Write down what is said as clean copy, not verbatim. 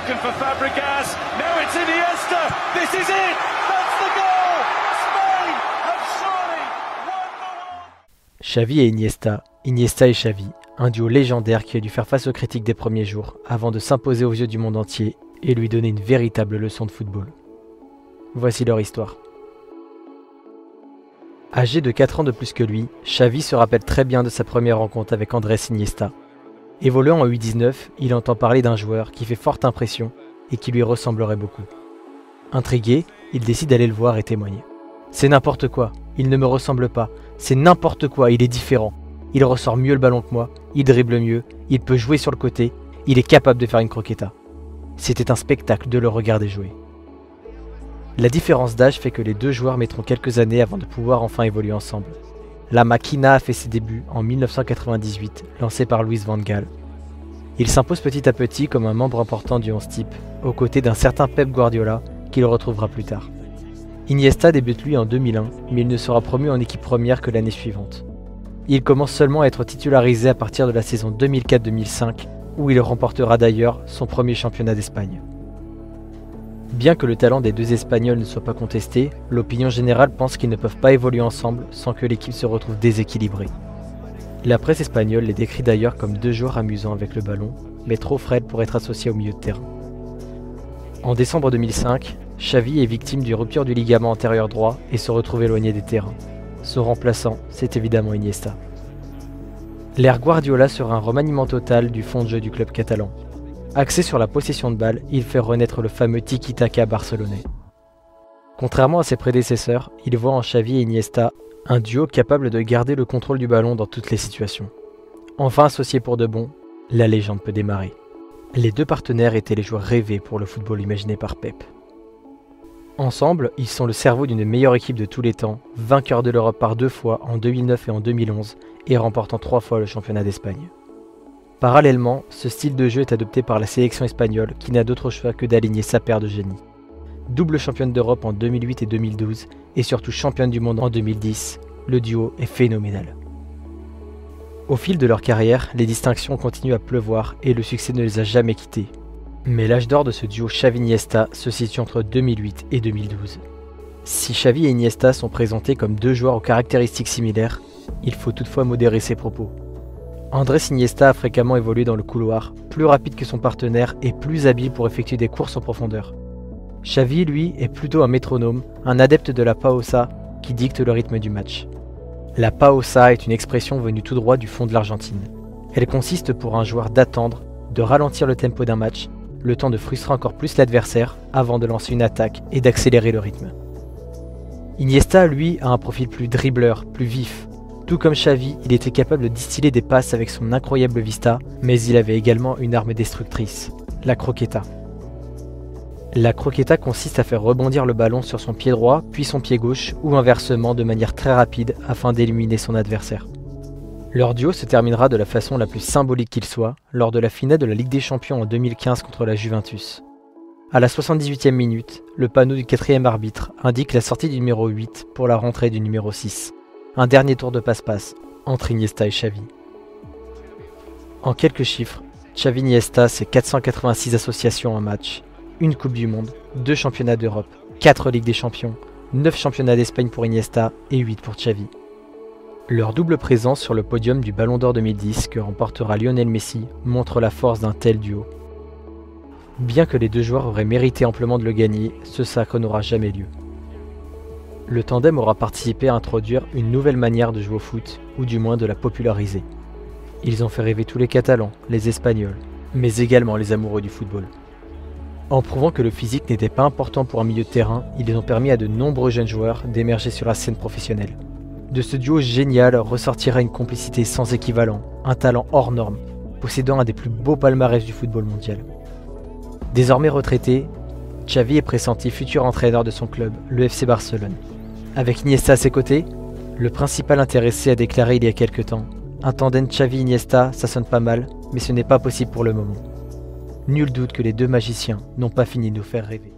looking for Fabregas. Now it's Iniesta. This is it. That's the goal. Spain have surely won the world. Xavi et Iniesta, Iniesta et Xavi, un duo légendaire qui a dû faire face aux critiques des premiers jours avant de s'imposer aux yeux du monde entier et lui donner une véritable leçon de football. Voici leur histoire. Âgé de 4 ans de plus que lui, Xavi se rappelle très bien de sa première rencontre avec Andrés Iniesta. Évoluant en U19, il entend parler d'un joueur qui fait forte impression et qui lui ressemblerait beaucoup. Intrigué, il décide d'aller le voir et témoigner. « C'est n'importe quoi, il ne me ressemble pas, c'est n'importe quoi, il est différent. Il ressort mieux le ballon que moi, il dribble mieux, il peut jouer sur le côté, il est capable de faire une croqueta. » C'était un spectacle de le regarder jouer. La différence d'âge fait que les deux joueurs mettront quelques années avant de pouvoir enfin évoluer ensemble. La Máquina a fait ses débuts en 1998, lancé par Luis van Gaal. Il s'impose petit à petit comme un membre important du 11 type, aux côtés d'un certain Pep Guardiola, qu'il retrouvera plus tard. Iniesta débute lui en 2001, mais il ne sera promu en équipe première que l'année suivante. Il commence seulement à être titularisé à partir de la saison 2004-2005, où il remportera d'ailleurs son premier championnat d'Espagne. Bien que le talent des deux Espagnols ne soit pas contesté, l'opinion générale pense qu'ils ne peuvent pas évoluer ensemble sans que l'équipe se retrouve déséquilibrée. La presse espagnole les décrit d'ailleurs comme deux joueurs amusants avec le ballon, mais trop frêles pour être associés au milieu de terrain. En décembre 2005, Xavi est victime d'une rupture du ligament antérieur droit et se retrouve éloigné des terrains. Son remplaçant, c'est évidemment Iniesta. L'ère Guardiola sera un remaniement total du fond de jeu du club catalan. Axé sur la possession de balle, il fait renaître le fameux tiki-taka barcelonais. Contrairement à ses prédécesseurs, il voit en Xavi et Iniesta un duo capable de garder le contrôle du ballon dans toutes les situations. Enfin associés pour de bon, la légende peut démarrer. Les deux partenaires étaient les joueurs rêvés pour le football imaginé par Pep. Ensemble, ils sont le cerveau d'une des meilleures équipes de tous les temps, vainqueurs de l'Europe par 2 fois en 2009 et en 2011 et remportant 3 fois le championnat d'Espagne. Parallèlement, ce style de jeu est adopté par la sélection espagnole qui n'a d'autre choix que d'aligner sa paire de génies. Double championne d'Europe en 2008 et 2012 et surtout championne du monde en 2010, le duo est phénoménal. Au fil de leur carrière, les distinctions continuent à pleuvoir et le succès ne les a jamais quittés. Mais l'âge d'or de ce duo Xavi-Iniesta se situe entre 2008 et 2012. Si Xavi et Iniesta sont présentés comme deux joueurs aux caractéristiques similaires, il faut toutefois modérer ses propos. Andrés Iniesta a fréquemment évolué dans le couloir, plus rapide que son partenaire et plus habile pour effectuer des courses en profondeur. Xavi, lui, est plutôt un métronome, un adepte de la pausa qui dicte le rythme du match. La pausa est une expression venue tout droit du fond de l'Argentine. Elle consiste pour un joueur d'attendre, de ralentir le tempo d'un match, le temps de frustrer encore plus l'adversaire avant de lancer une attaque et d'accélérer le rythme. Iniesta, lui, a un profil plus dribbleur, plus vif. Tout comme Xavi, il était capable de distiller des passes avec son incroyable vista, mais il avait également une arme destructrice, la croqueta. La croqueta consiste à faire rebondir le ballon sur son pied droit, puis son pied gauche, ou inversement de manière très rapide afin d'éliminer son adversaire. Leur duo se terminera de la façon la plus symbolique qu'il soit, lors de la finale de la Ligue des Champions en 2015 contre la Juventus. À la 78e minute, le panneau du 4e arbitre indique la sortie du numéro 8 pour la rentrée du numéro 6. Un dernier tour de passe-passe entre Iniesta et Xavi. En quelques chiffres, Xavi-Iniesta c'est 486 associations en match, une Coupe du Monde, 2 championnats d'Europe, 4 Ligues des Champions, 9 championnats d'Espagne pour Iniesta et 8 pour Xavi. Leur double présence sur le podium du Ballon d'Or 2010 que remportera Lionel Messi montre la force d'un tel duo. Bien que les deux joueurs auraient mérité amplement de le gagner, ce sacre n'aura jamais lieu. Le tandem aura participé à introduire une nouvelle manière de jouer au foot, ou du moins de la populariser. Ils ont fait rêver tous les Catalans, les Espagnols, mais également les amoureux du football. En prouvant que le physique n'était pas important pour un milieu de terrain, ils ont permis à de nombreux jeunes joueurs d'émerger sur la scène professionnelle. De ce duo génial ressortira une complicité sans équivalent, un talent hors norme, possédant un des plus beaux palmarès du football mondial. Désormais retraité, Xavi est pressenti futur entraîneur de son club, le FC Barcelone. Avec Iniesta à ses côtés, le principal intéressé a déclaré il y a quelques temps « Un tandem Xavi-Iniesta, ça sonne pas mal, mais ce n'est pas possible pour le moment. » Nul doute que les deux magiciens n'ont pas fini de nous faire rêver.